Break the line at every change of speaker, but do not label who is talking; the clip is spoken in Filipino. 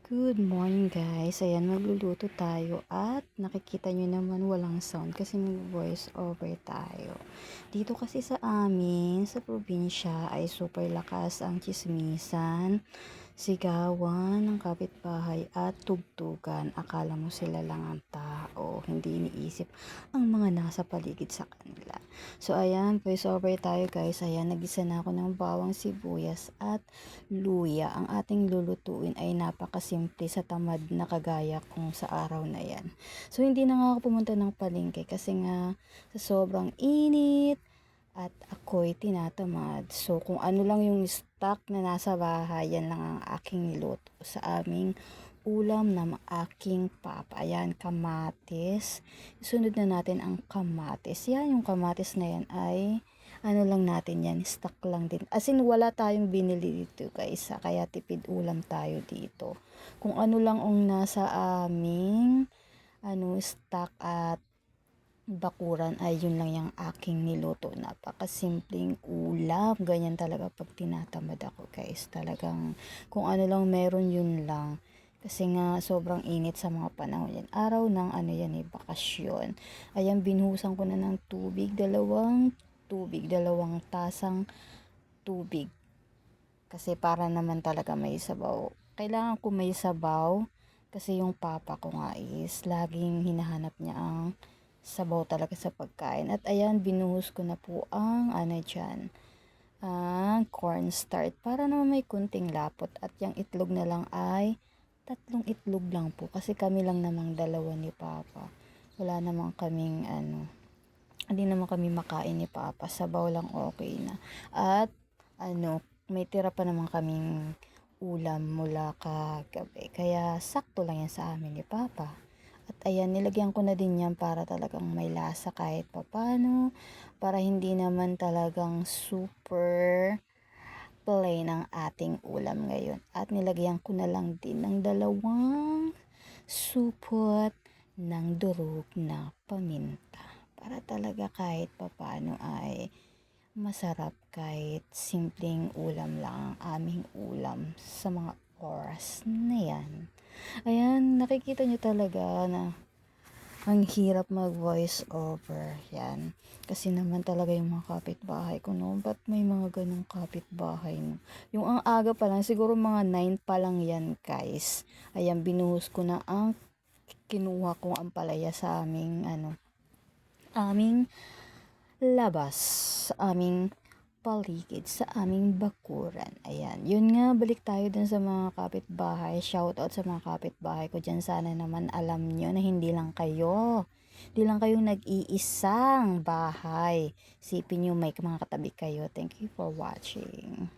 Good morning guys. Ayan, magluluto tayo at nakikita nyo naman walang sound kasi mag-voice over tayo. Dito kasi sa amin, sa probinsya ay super lakas ang chismisan, sigawan ng kapitbahay at tugtugan. Akala mo sila lang ang tao, hindi iniisip ang mga nasa paligid sa kanila. So ayan, voice over tayo guys. Ayan, nagisa na ako ng bawang sibuyas at luya. Ang ating lulutuin ay napakasimple sa tamad na kagaya kung sa araw na yan. So hindi na nga ako pumunta ng palengke kasi nga sa sobrang init at ako'y tinatamad. So kung ano lang yung stock na nasa bahay, yan lang ang aking niluto sa aming ulam ng aking papa. Ayan, kamatis. Isunod na natin ang kamatis. Yan, yung kamatis na yan ay ano lang natin yan, stock lang din. As in, wala tayong binili dito guys, kaya tipid ulam tayo dito. Kung ano lang ang nasa aming stock at bakuran ay yun lang yung aking niluto. Napakasimpleng ulam. Ganyan talaga pag tinatamad ako guys. Talagang kung ano lang meron yun lang. Kasi nga sobrang init sa mga panahon yan. Araw ng bakasyon. Ayan, binuhusan ko na ng tubig. Dalawang tasang tubig. Kasi para naman talaga may sabaw. Kailangan ko may sabaw. Kasi yung papa ko nga is laging hinahanap niya ang sabaw talaga sa pagkain. At ayan, binuhos ko na po ang ang cornstarch para naman may kunting lapot. At yung itlog na lang ay 3 itlog lang po. Kasi kami lang namang dalawa ni papa. Wala namang kaming hindi naman kami makain ni papa. Sabaw lang okay na. At may tira pa naman kaming ulam mula kagabi. Kaya sakto lang yan sa amin ni papa. At ayan, nilagyan ko na din yan para talagang may lasa kahit papano. Para hindi naman talagang super plain ang ating ulam ngayon. At nilagyan ko na lang din ng 2 supot ng durog na paminta. Para talaga kahit papano ay masarap kahit simpleng ulam lang ang aming ulam sa mga oras na yan. Ayan, nakikita nyo talaga na ang hirap mag voice over yan. Kasi naman talaga yung mga kapitbahay ko, no? Ba't may mga ganong kapitbahay, no? Yung ang aga pa lang, siguro mga 9 pa lang yan, guys. Ayan, binuhos ko na ang kinuha kong ampalaya sa aming labas, sa aming paligid, sa aming bakuran. Ayan. Yun nga, balik tayo dun sa mga kapitbahay. Shoutout sa mga kapitbahay ko dyan. Sana naman alam nyo na hindi lang kayo. Hindi lang kayong nag-iisang bahay. Sipin nyo may mga katabi kayo. Thank you for watching.